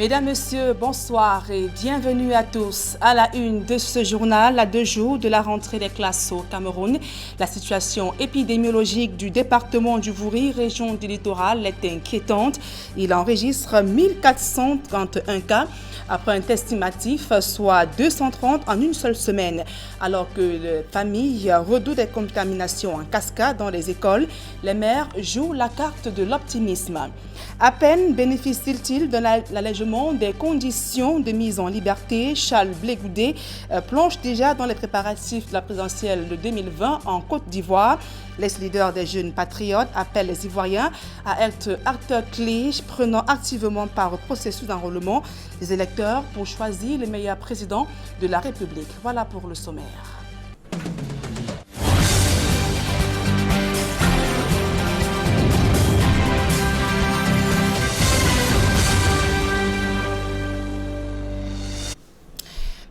Mesdames, Messieurs, bonsoir et bienvenue à tous. À la une de ce journal, à 2 jours de la rentrée des classes au Cameroun, la situation épidémiologique du département du Vouri, région du littoral, est inquiétante. Il enregistre 1431 cas après un test estimatif, soit 230 en une seule semaine. Alors que les familles redoutent des contaminations en cascade dans les écoles, les maires jouent la carte de l'optimisme. À peine bénéficie-t-il de l'allègement des conditions de mise en liberté, Charles Blé Goudé plonge déjà dans les préparatifs de la présidentielle de 2020 en Côte d'Ivoire. Les leaders des jeunes patriotes appellent les Ivoiriens à être acteurs clés, prenant activement part au processus d'enrôlement des électeurs pour choisir le meilleur président de la République. Voilà pour le sommaire.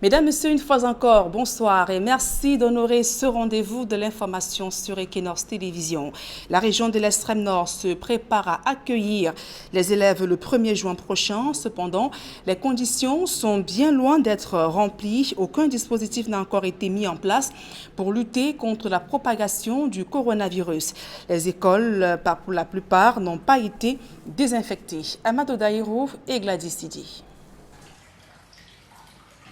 Mesdames, Messieurs, une fois encore, bonsoir et merci d'honorer ce rendez-vous de l'information sur Equinox Télévision. La région de l'extrême nord se prépare à accueillir les élèves le 1er juin prochain. Cependant, les conditions sont bien loin d'être remplies. Aucun dispositif n'a encore été mis en place pour lutter contre la propagation du coronavirus. Les écoles, pour la plupart, n'ont pas été désinfectées. Amadou Daïrou et Gladys Sidi.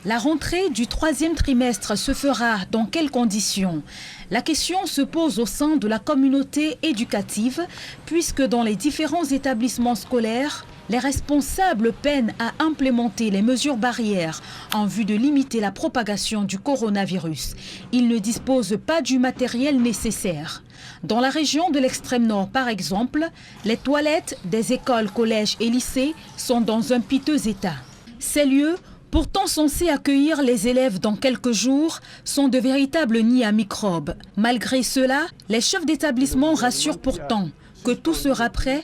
La rentrée du 3e trimestre se fera dans quelles conditions? La question se pose au sein de la communauté éducative, puisque dans les différents établissements scolaires, les responsables peinent à implémenter les mesures barrières en vue de limiter la propagation du coronavirus. Ils ne disposent pas du matériel nécessaire. Dans la région de l'extrême nord, par exemple, les toilettes des écoles, collèges et lycées sont dans un piteux état. Ces lieux, pourtant censés accueillir les élèves dans quelques jours, sont de véritables nids à microbes. Malgré cela, les chefs d'établissement rassurent pourtant que tout sera prêt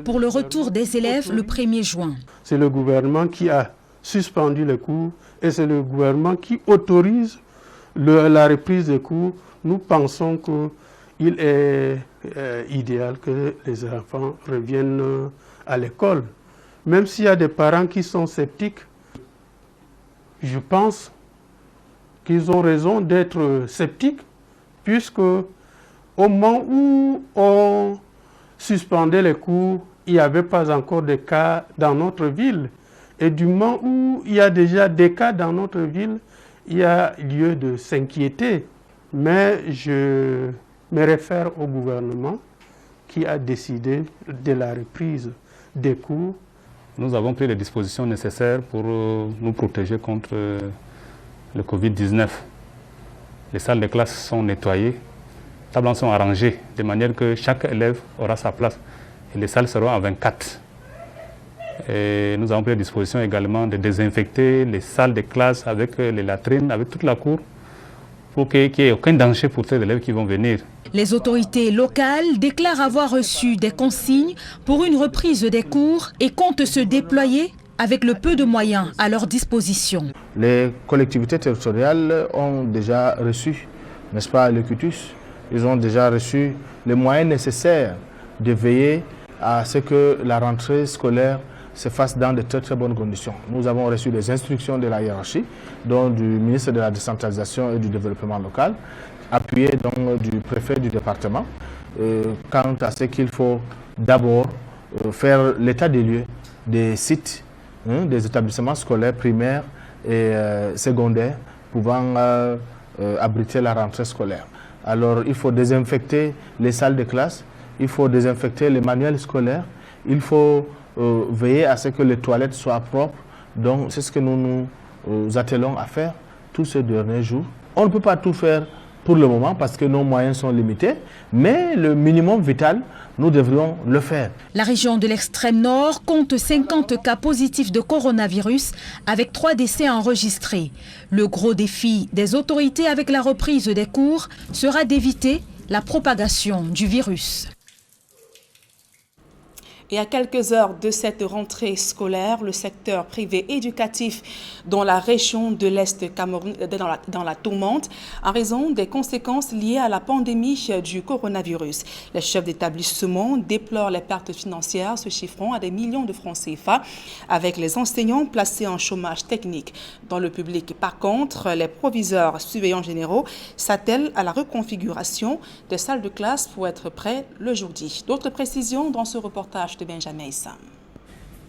pour le retour des élèves le 1er juin. C'est le gouvernement qui a suspendu les cours et c'est le gouvernement qui autorise la reprise des cours. Nous pensons qu'il est idéal que les enfants reviennent à l'école. Même s'il y a des parents qui sont sceptiques, je pense qu'ils ont raison d'être sceptiques, puisque au moment où on suspendait les cours, il n'y avait pas encore de cas dans notre ville. Et du moment où il y a déjà des cas dans notre ville, il y a lieu de s'inquiéter. Mais je me réfère au gouvernement qui a décidé de la reprise des cours. Nous avons pris les dispositions nécessaires pour nous protéger contre le Covid-19. Les salles de classe sont nettoyées, les tables sont arrangées de manière que chaque élève aura sa place et les salles seront à 24. Et nous avons pris les dispositions également de désinfecter les salles de classe avec les latrines, avec toute la cour, pour qu'il n'y ait aucun danger pour ces élèves qui vont venir. Les autorités locales déclarent avoir reçu des consignes pour une reprise des cours et comptent se déployer avec le peu de moyens à leur disposition. Les collectivités territoriales ont déjà reçu, n'est-ce pas, le cutus. Ils ont déjà reçu les moyens nécessaires de veiller à ce que la rentrée scolaire se fasse dans de très très bonnes conditions. Nous avons reçu des instructions de la hiérarchie, dont du ministre de la décentralisation et du développement local, appuyé donc du préfet du département, quant à ce qu'il faut d'abord faire l'état des lieux des sites, des établissements scolaires primaires et secondaires pouvant abriter la rentrée scolaire. Alors il faut désinfecter les salles de classe, il faut désinfecter les manuels scolaires, il faut veiller à ce que les toilettes soient propres. Donc c'est ce que nous nous attelons à faire tous ces derniers jours. On ne peut pas tout faire pour le moment parce que nos moyens sont limités, mais le minimum vital, nous devrions le faire. La région de l'extrême nord compte 50 cas positifs de coronavirus avec 3 décès enregistrés. Le gros défi des autorités avec la reprise des cours sera d'éviter la propagation du virus. Et à quelques heures de cette rentrée scolaire, le secteur privé éducatif dans la région de l'Est Cameroun dans la tourmente en raison des conséquences liées à la pandémie du coronavirus. Les chefs d'établissement déplorent les pertes financières se chiffrant à des millions de francs CFA avec les enseignants placés en chômage technique. Dans le public, par contre, les proviseurs surveillants généraux s'attellent à la reconfiguration des salles de classe pour être prêts le jour J. D'autres précisions dans ce reportage de Benjamin Issam.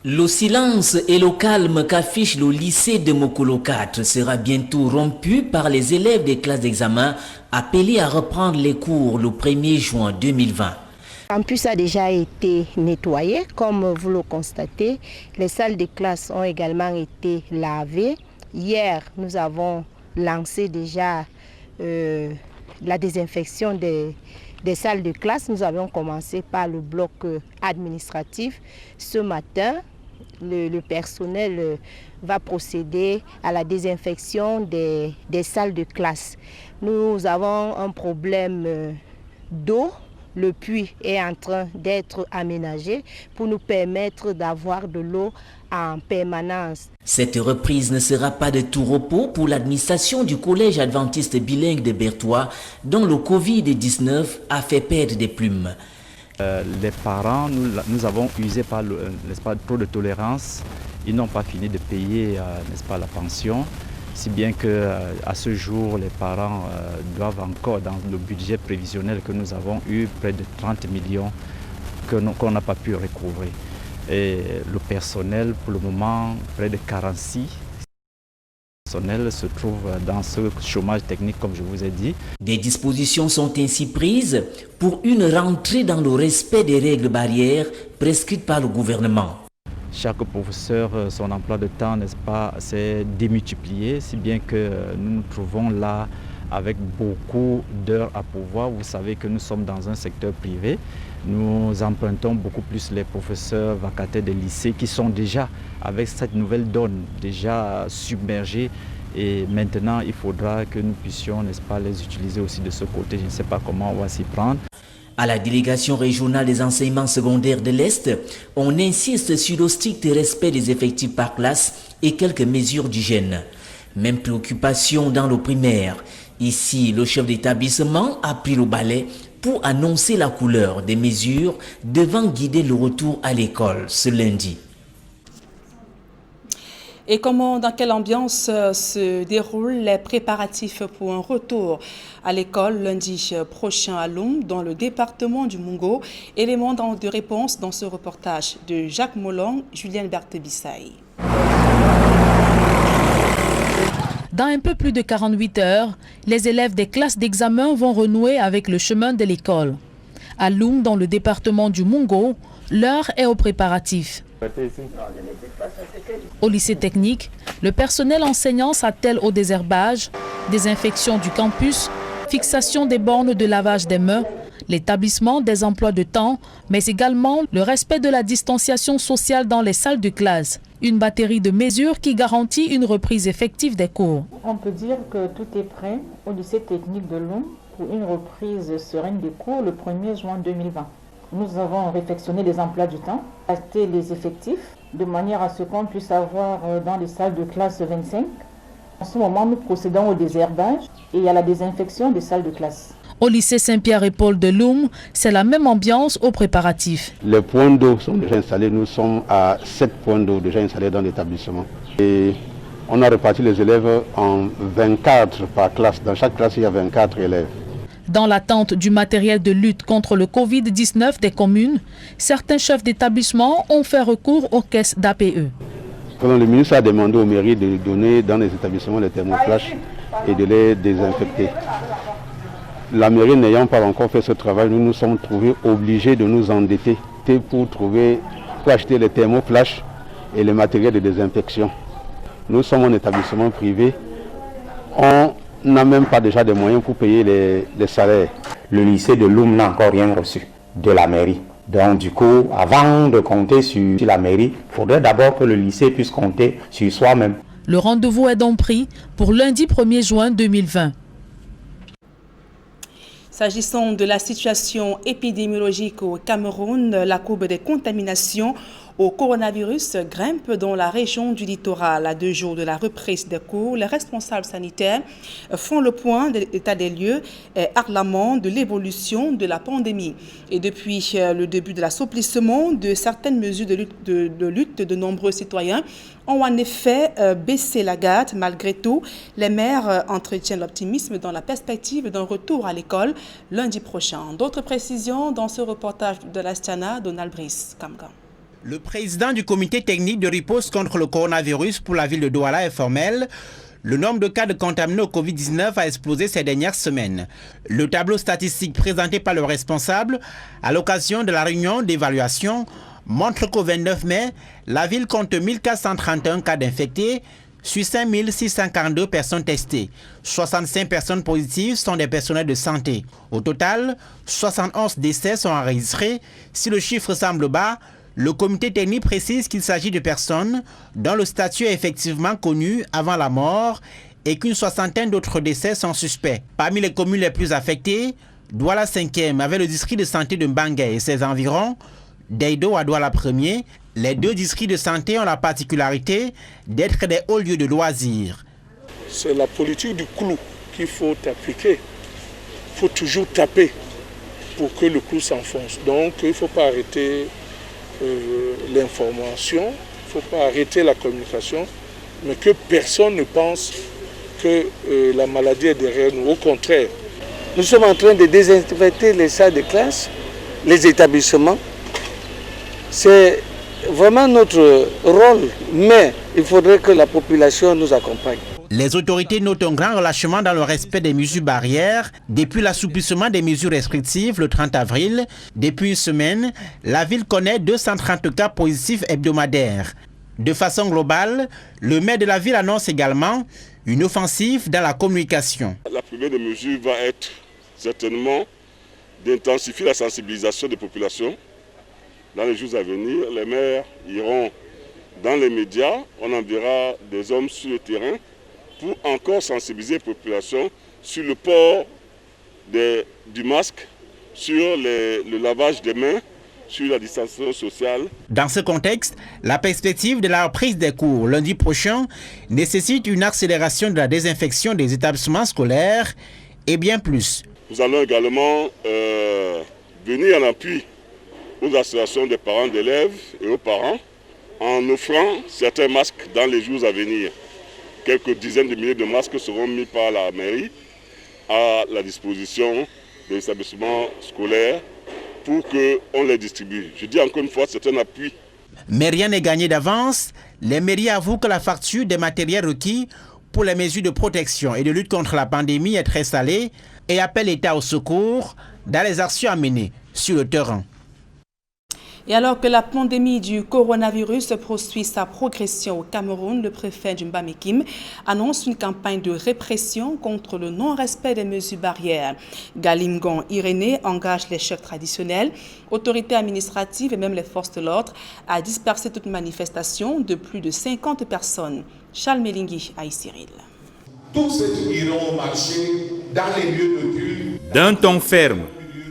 Le silence et le calme qu'affiche le lycée de Mokolo 4 sera bientôt rompu par les élèves des classes d'examen appelés à reprendre les cours le 1er juin 2020. Le campus a déjà été nettoyé, comme vous le constatez. Les salles de classe ont également été lavées. Hier, nous avons lancé déjà la désinfection des salles de classe. Nous avons commencé par le bloc administratif. Ce matin, le personnel va procéder à la désinfection des salles de classe. Nous avons un problème d'eau. Le puits est en train d'être aménagé pour nous permettre d'avoir de l'eau en permanence. Cette reprise ne sera pas de tout repos pour l'administration du collège adventiste bilingue de Berthois, dont le Covid-19 a fait perdre des plumes. Les parents, nous avons usé par le trop de tolérance. Ils n'ont pas fini de payer la pension. Si bien qu'à ce jour, les parents doivent encore, dans le budget prévisionnel que nous avons eu, près de 30 millions qu'on n'a pas pu recouvrer. Et le personnel, pour le moment, près de 46 personnels se trouve dans ce chômage technique, comme je vous ai dit. Des dispositions sont ainsi prises pour une rentrée dans le respect des règles barrières prescrites par le gouvernement. Chaque professeur, son emploi de temps, n'est-ce pas, s'est démultiplié, si bien que nous nous trouvons là avec beaucoup d'heures à pourvoir. Vous savez que nous sommes dans un secteur privé. Nous empruntons beaucoup plus les professeurs vacataires des lycées qui sont déjà, avec cette nouvelle donne, déjà submergés. Et maintenant, il faudra que nous puissions, n'est-ce pas, les utiliser aussi de ce côté. Je ne sais pas comment on va s'y prendre. À la délégation régionale des enseignements secondaires de l'Est, on insiste sur le strict respect des effectifs par classe et quelques mesures d'hygiène. Même préoccupation dans le primaire. Ici, le chef d'établissement a pris le balai pour annoncer la couleur des mesures devant guider le retour à l'école ce lundi. Et dans quelle ambiance se déroulent les préparatifs pour un retour à l'école lundi prochain à Loum, dans le département du Mungo? Élément de réponse dans ce reportage de Jacques Molong, Julien Berthe-Bissaï. Dans un peu plus de 48 heures, les élèves des classes d'examen vont renouer avec le chemin de l'école. À Loum, dans le département du Mungo, l'heure est aux préparatifs. Au lycée technique, le personnel enseignant s'attelle au désherbage, désinfection du campus, fixation des bornes de lavage des mains, l'établissement des emplois de temps, mais également le respect de la distanciation sociale dans les salles de classe. Une batterie de mesures qui garantit une reprise effective des cours. On peut dire que tout est prêt au lycée technique de Loum pour une reprise sereine des cours le 1er juin 2020. Nous avons réfectionné les emplois du temps, adapté les effectifs, de manière à ce qu'on puisse avoir dans les salles de classe 25. En ce moment, nous procédons au désherbage et à la désinfection des salles de classe. Au lycée Saint-Pierre-et-Paul de Loum, c'est la même ambiance aux préparatifs. Les points d'eau sont déjà installés. Nous sommes à 7 points d'eau déjà installés dans l'établissement. Et on a réparti les élèves en 24 par classe. Dans chaque classe, il y a 24 élèves. Dans l'attente du matériel de lutte contre le Covid-19 des communes, certains chefs d'établissement ont fait recours aux caisses d'APE. Le ministre a demandé aux mairies de donner dans les établissements les thermoflash et de les désinfecter. La mairie n'ayant pas encore fait ce travail, nous nous sommes trouvés obligés de nous endetter pour acheter les thermoflash et le matériel de désinfection. Nous sommes un établissement privé. On n'a même pas déjà des moyens pour payer les salaires. Le lycée de Loum n'a encore rien reçu de la mairie. Donc du coup, avant de compter sur la mairie, il faudrait d'abord que le lycée puisse compter sur soi-même. Le rendez-vous est donc pris pour lundi 1er juin 2020. S'agissant de la situation épidémiologique au Cameroun, la courbe des contaminations au coronavirus grimpe dans la région du littoral. À 2 jours de la reprise des cours, les responsables sanitaires font le point de l'état des lieux et alarmant de l'évolution de la pandémie. Et depuis le début de l'assouplissement de certaines mesures de lutte, de nombreux citoyens ont en effet baissé la garde. Malgré tout, les maires entretiennent l'optimisme dans la perspective d'un retour à l'école lundi prochain. D'autres précisions dans ce reportage de l'Astana, Donald Brice Kamgan. Le président du comité technique de riposte contre le coronavirus pour la ville de Douala est formel. Le nombre de cas de contaminés au Covid-19 a explosé ces dernières semaines. Le tableau statistique présenté par le responsable à l'occasion de la réunion d'évaluation montre qu'au 29 mai, la ville compte 1431 cas d'infectés sur 5642 personnes testées. 65 personnes positives sont des personnels de santé. Au total, 71 décès sont enregistrés. Si le chiffre semble bas, le comité technique précise qu'il s'agit de personnes dont le statut est effectivement connu avant la mort et qu'une soixantaine d'autres décès sont suspects. Parmi les communes les plus affectées, Douala 5e avec le district de santé de Mbangé et ses environs, Deido à Douala 1er, les 2 districts de santé ont la particularité d'être des hauts lieux de loisirs. C'est la politique du clou qu'il faut appliquer. Il faut toujours taper pour que le clou s'enfonce. Donc il ne faut pas arrêter l'information, il ne faut pas arrêter la communication, mais que personne ne pense que la maladie est derrière nous. Au contraire, nous sommes en train de désinfecter les salles de classe, les établissements. C'est vraiment notre rôle, mais il faudrait que la population nous accompagne. Les autorités notent un grand relâchement dans le respect des mesures barrières depuis l'assouplissement des mesures restrictives le 30 avril. Depuis une semaine, la ville connaît 230 cas positifs hebdomadaires. De façon globale, le maire de la ville annonce également une offensive dans la communication. La première des mesures va être certainement d'intensifier la sensibilisation des populations. Dans les jours à venir, les maires iront dans les médias, on enverra des hommes sur le terrain pour encore sensibiliser les populations sur le port du masque, sur le lavage des mains, sur la distanciation sociale. Dans ce contexte, la perspective de la reprise des cours lundi prochain nécessite une accélération de la désinfection des établissements scolaires et bien plus. Nous allons également venir en appui aux associations des parents d'élèves et aux parents en offrant certains masques dans les jours à venir. Quelques dizaines de milliers de masques seront mis par la mairie à la disposition des établissements scolaires pour qu'on les distribue. Je dis encore une fois, c'est un appui. Mais rien n'est gagné d'avance. Les mairies avouent que la facture des matériels requis pour les mesures de protection et de lutte contre la pandémie est très salée et appellent l'État au secours dans les actions à mener sur le terrain. Et alors que la pandémie du coronavirus poursuit sa progression au Cameroun, le préfet du Mbamekime annonce une campagne de répression contre le non-respect des mesures barrières. Galimgon Irénée engage les chefs traditionnels, autorités administratives et même les forces de l'ordre à disperser toute manifestation de plus de 50 personnes. Charles Melingui à Cyril. Tous ceux qui iront au marché dans les lieux de culte. D'un ton ferme,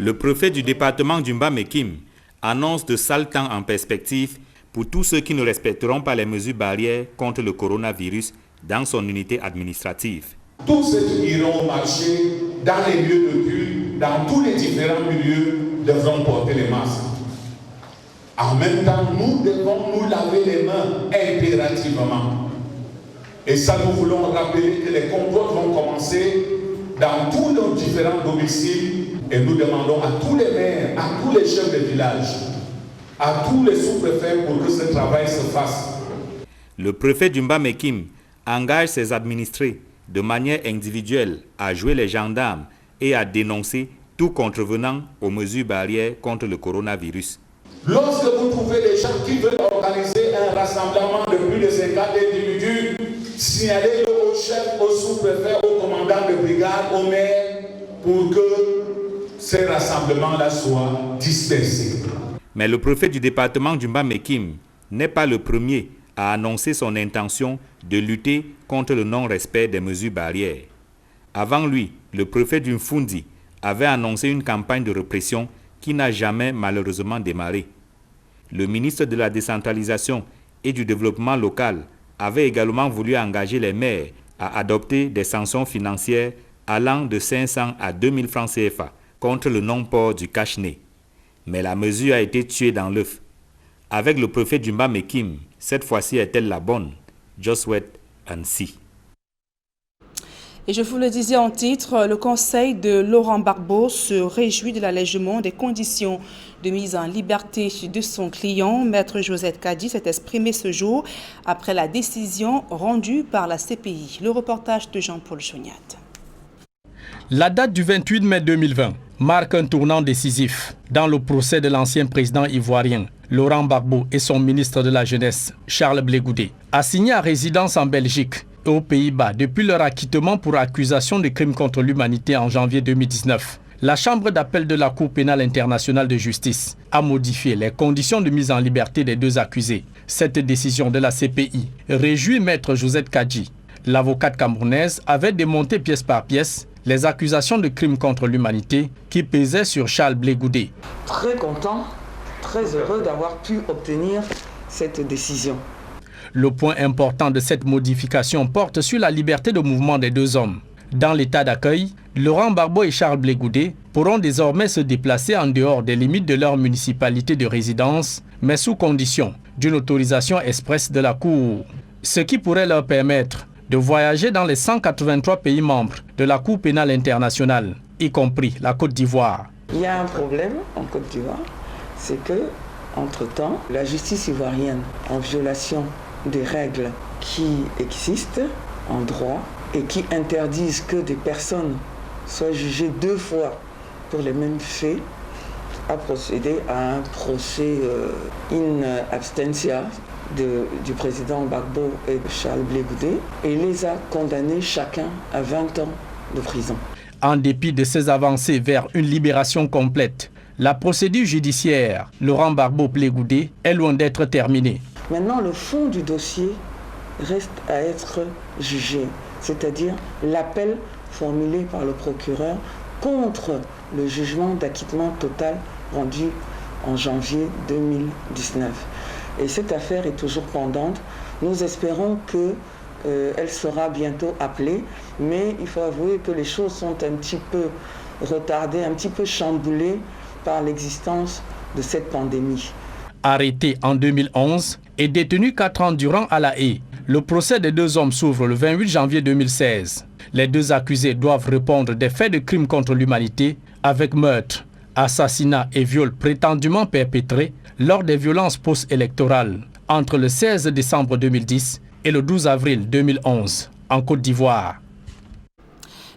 le préfet du département du Mbamekime annonce de sales temps en perspective pour tous ceux qui ne respecteront pas les mesures barrières contre le coronavirus dans son unité administrative. Tous ceux qui iront au marché, dans les lieux de culte, dans tous les différents milieux, devront porter les masques. En même temps, nous devons nous laver les mains impérativement. Et ça, nous voulons rappeler que les contrôles vont commencer dans tous nos différents domiciles. Et nous demandons à tous les maires, à tous les chefs de village, à tous les sous-préfets pour que ce travail se fasse. Le préfet du Mbamekime engage ses administrés de manière individuelle à jouer les gendarmes et à dénoncer tout contrevenant aux mesures barrières contre le coronavirus. Lorsque vous trouvez des gens qui veulent organiser un rassemblement de plus de 50 individus, signalez-le au chef, au sous-préfet, au commandant de brigade, au maire, pour que ces rassemblements-là soient dispersés. Mais le préfet du département du Mbamekime n'est pas le premier à annoncer son intention de lutter contre le non-respect des mesures barrières. Avant lui, le préfet du Mfundi avait annoncé une campagne de répression qui n'a jamais malheureusement démarré. Le ministre de la décentralisation et du développement local avait également voulu engager les maires à adopter des sanctions financières allant de 500 à 2000 francs CFA contre le non-port du cache-nez. Mais la mesure a été tuée dans l'œuf. Avec le préfet du Mba Mekim, cette fois-ci est-elle la bonne? Just wait and see. Et je vous le disais en titre, le conseil de Laurent Gbagbo se réjouit de l'allègement des conditions de mise en liberté de son client. Maître Josette Kadi s'est exprimé ce jour après la décision rendue par la CPI. Le reportage de Jean-Paul Choniat. La date du 28 mai 2020 marque un tournant décisif dans le procès de l'ancien président ivoirien Laurent Gbagbo et son ministre de la Jeunesse, Charles Blé Goudé, assignés à résidence en Belgique et aux Pays-Bas depuis leur acquittement pour accusation de crimes contre l'humanité en janvier 2019. La Chambre d'appel de la Cour pénale internationale de justice a modifié les conditions de mise en liberté des deux accusés. Cette décision de la CPI réjouit Maître Josette Kadi. L'avocate camerounaise avait démonté pièce par pièce les accusations de crimes contre l'humanité qui pesaient sur Charles Blé Goudé. Très content, très heureux d'avoir pu obtenir cette décision. Le point important de cette modification porte sur la liberté de mouvement des deux hommes. Dans l'état d'accueil, Laurent Gbagbo et Charles Blé Goudé pourront désormais se déplacer en dehors des limites de leur municipalité de résidence, mais sous condition d'une autorisation expresse de la Cour. Ce qui pourrait leur permettre de voyager dans les 183 pays membres de la Cour pénale internationale, y compris la Côte d'Ivoire. Il y a un problème en Côte d'Ivoire, c'est que, entre-temps, la justice ivoirienne, en violation des règles qui existent en droit et qui interdisent que des personnes soient jugées 2 fois pour les mêmes faits, a procédé à un procès in absentia du président Gbagbo et de Charles Blé Goudé et les a condamnés chacun à 20 ans de prison. En dépit de ces avancées vers une libération complète, la procédure judiciaire Laurent Gbagbo Blé Goudé est loin d'être terminée. Maintenant, le fond du dossier reste à être jugé, c'est-à-dire l'appel formulé par le procureur contre le jugement d'acquittement total rendu en janvier 2019. Et cette affaire est toujours pendante. Nous espérons qu'elle sera bientôt appelée, mais il faut avouer que les choses sont un petit peu retardées, un petit peu chamboulées par l'existence de cette pandémie. Arrêté en 2011 et détenu 4 ans durant à La Haye, le procès des deux hommes s'ouvre le 28 janvier 2016. Les deux accusés doivent répondre des faits de crimes contre l'humanité avec meurtre, assassinat et viol prétendument perpétrés lors des violences post-électorales entre le 16 décembre 2010 et le 12 avril 2011 en Côte d'Ivoire.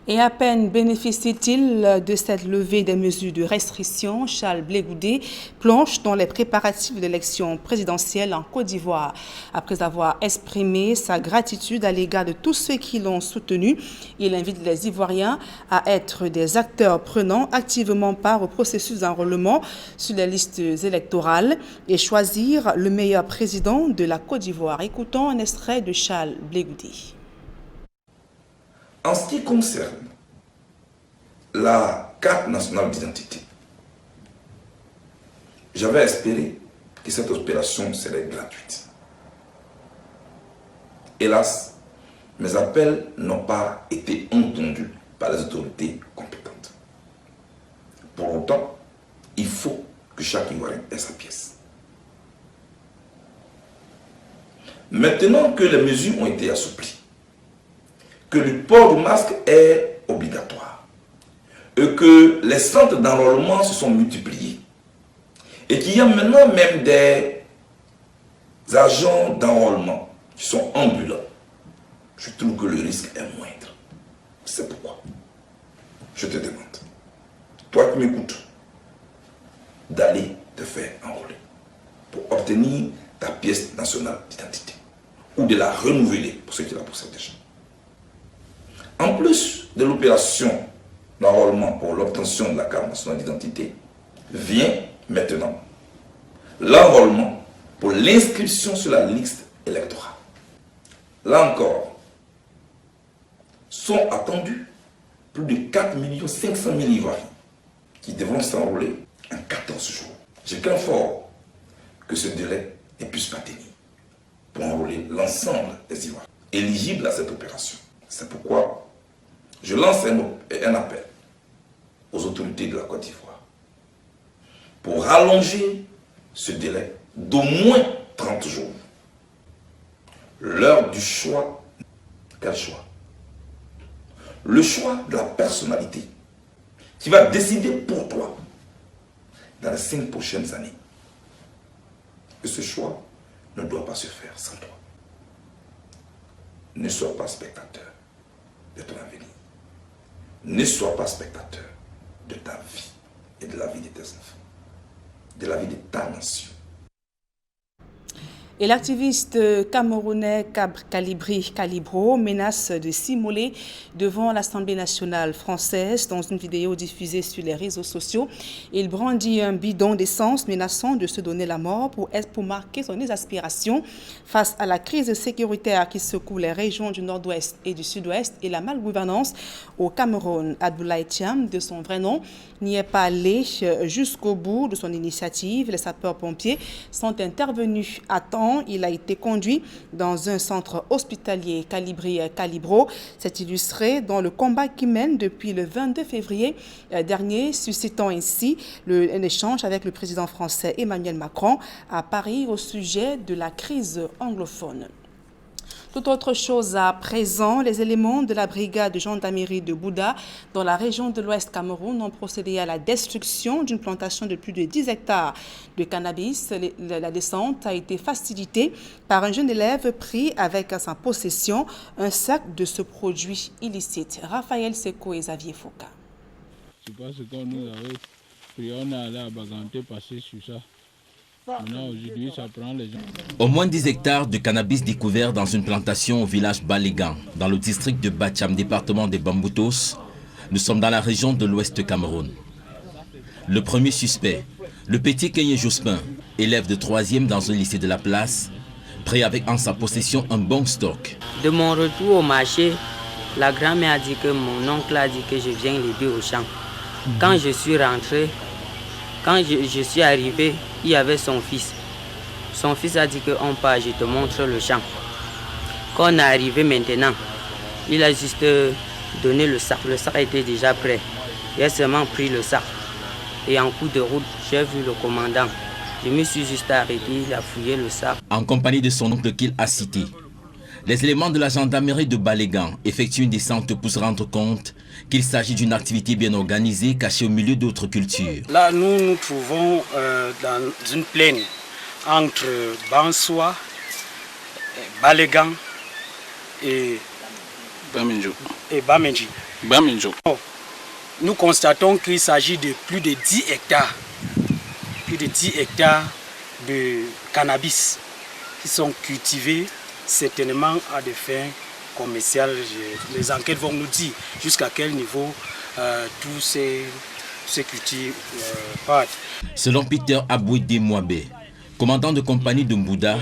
Et à peine bénéficie-t-il de cette levée des mesures de restriction, Charles Blé Goudé plonge dans les préparatifs de l'élection présidentielle en Côte d'Ivoire. Après avoir exprimé sa gratitude à l'égard de tous ceux qui l'ont soutenu, il invite les Ivoiriens à être des acteurs prenant activement part au processus d'enrôlement sur les listes électorales et choisir le meilleur président de la Côte d'Ivoire. Écoutons un extrait de Charles Blé Goudé. En ce qui concerne la carte nationale d'identité, j'avais espéré que cette opération serait gratuite. Hélas, mes appels n'ont pas été entendus par les autorités compétentes. Pour autant, il faut que chaque Ivoirien ait sa pièce. Maintenant que les mesures ont été assouplies, que le port du masque est obligatoire et que les centres d'enrôlement se sont multipliés et qu'il y a maintenant même des agents d'enrôlement qui sont ambulants, je trouve que le risque est moindre. C'est pourquoi je te demande, toi qui m'écoutes, d'aller te faire enrôler pour obtenir ta pièce nationale d'identité ou de la renouveler pour ceux qui la possèdent déjà. En plus de l'opération d'enrôlement pour l'obtention de la carte nationale d'identité, vient maintenant l'enrôlement pour l'inscription sur la liste électorale. Là encore, sont attendus plus de 4 500 000 Ivoiriens qui devront s'enrôler en 14 jours. J'ai craint fort que ce délai ne puisse pas tenir pour enrôler l'ensemble des Ivoiriens éligibles à cette opération. C'est pourquoi je lance un appel aux autorités de la Côte d'Ivoire pour rallonger ce délai d'au moins 30 jours. L'heure du choix, quel choix? Le choix de la personnalité qui va décider pour toi dans les 5 prochaines années. Et ce choix ne doit pas se faire sans toi. Ne sois pas spectateur de ton avenir. Ne sois pas spectateur de ta vie et de la vie de tes enfants, de la vie de ta nation. Et l'activiste camerounais Calibri Calibro menace de s'immoler devant l'Assemblée nationale française dans une vidéo diffusée sur les réseaux sociaux. Il brandit un bidon d'essence menaçant de se donner la mort pour marquer son exaspération face à la crise sécuritaire qui secoue les régions du nord-ouest et du sud-ouest et la malgouvernance au Cameroun. Abdoulaye Thiam, de son vrai nom, n'y est pas allé jusqu'au bout de son initiative. Les sapeurs-pompiers sont intervenus à temps. Il a été conduit dans un centre hospitalier Calibri Calibro. C'est illustré dans le combat qu'il mène depuis le 22 février dernier, suscitant ainsi un échange avec le président français Emmanuel Macron à Paris au sujet de la crise anglophone. Tout autre chose à présent, les éléments de la brigade de gendarmerie de Bouda dans la région de l'Ouest Cameroun ont procédé à la destruction d'une plantation de plus de 10 hectares de cannabis. La descente a été facilitée par un jeune élève pris avec à sa possession un sac de ce produit illicite. Raphaël Seko et Xavier Fouca. C'est pas ce qu'on nous avait pris, on a allé à Baganté passer sur ça. Aujourd'hui, ça prend les gens. Au moins 10 hectares de cannabis découverts dans une plantation au village Balégan, dans le district de Bacham, département des Bamboutos. Nous sommes dans la région de l'Ouest Cameroun. Le premier suspect, le petit Kenye Jospin, élève de 3e dans un lycée de la place, pris avec en sa possession un bon stock. De mon retour au marché, la grand-mère a dit que mon oncle a dit que je viens l'aider au champ. Quand je suis rentré, quand je suis arrivé, il y avait son fils. Son fils a dit qu'on part, je te montre le champ. Quand on est arrivé maintenant, il a juste donné le sac. Le sac était déjà prêt. Il a seulement pris le sac. Et en coup de route, j'ai vu le commandant. Je me suis juste arrêté, il a fouillé le sac. En compagnie de son oncle qu'il a cité, les éléments de la gendarmerie de Balégan effectuent une descente pour se rendre compte qu'il s'agit d'une activité bien organisée cachée au milieu d'autres cultures. Là, nous nous trouvons dans une plaine entre Bansoa, Balégan et Bamenji. Nous constatons qu'il s'agit de plus de 10 hectares. Plus de 10 hectares de cannabis qui sont cultivés certainement à des fins commerciales. Les enquêtes vont nous dire jusqu'à quel niveau tous ces cultives partent. Selon Peter Abouidi Mouabé, commandant de compagnie de Mbouda,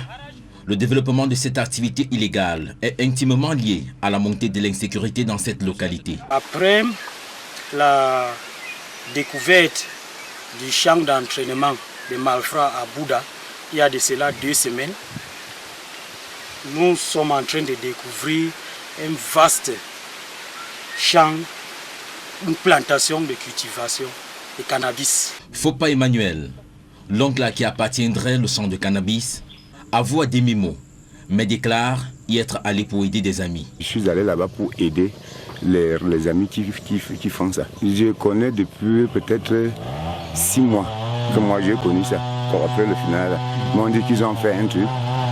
le développement de cette activité illégale est intimement lié à la montée de l'insécurité dans cette localité. Après la découverte du champ d'entraînement des malfrats à Bouda, il y a de cela 2 semaines, nous sommes en train de découvrir un vaste champ, une plantation de cultivation de cannabis. Fopa Emmanuel, l'oncle à qui appartiendrait le champ de cannabis, avoue à demi-mot, mais déclare y être allé pour aider des amis. Je suis allé là-bas pour aider les amis qui font ça. Je connais depuis peut-être 6 mois que moi j'ai connu ça. Après le final, ils m'ont dit qu'ils ont fait un truc.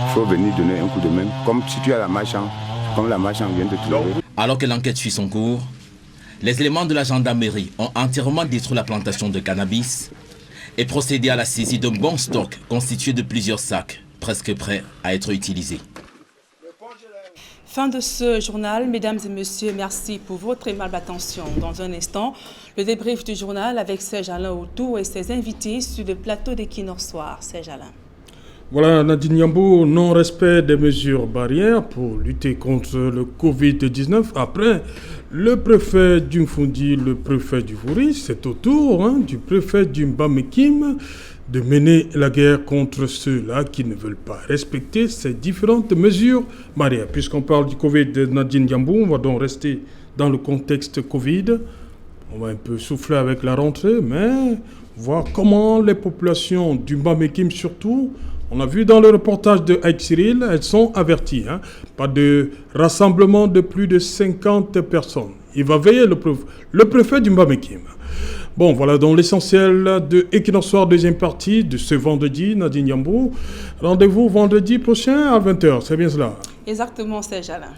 Il faut venir donner un coup de main, comme si tu as la marchande, comme la marchande vient de trouver. Alors que l'enquête suit son cours, les éléments de la gendarmerie ont entièrement détruit la plantation de cannabis et procédé à la saisie d'un bon stock constitué de plusieurs sacs, presque prêts à être utilisés. Fin de ce journal, mesdames et messieurs, merci pour votre aimable attention. Dans un instant, le débrief du journal avec Serge Alain Outou et ses invités sur le plateau d'Equinox Soir. Serge Alain. Voilà, Nadine Yambou, non-respect des mesures barrières pour lutter contre le Covid-19. Après, le préfet du Mfundi, le préfet du Vouri, c'est au tour du préfet du Mbamekim de mener la guerre contre ceux-là qui ne veulent pas respecter ces différentes mesures barrières. Puisqu'on parle du Covid de Nadine Yambou, on va donc rester dans le contexte Covid. On va un peu souffler avec la rentrée, mais voir comment les populations du Mbamekim surtout, on a vu dans le reportage de Aït Cyril, elles sont averties. Pas de rassemblement de plus de 50 personnes. Il va veiller le préfet du Mbamekim. Bon, voilà donc l'essentiel de Equinox Soir, deuxième partie de ce vendredi, Nadine Yambou. Rendez-vous vendredi prochain à 20h, c'est bien cela? Exactement, c'est Alain.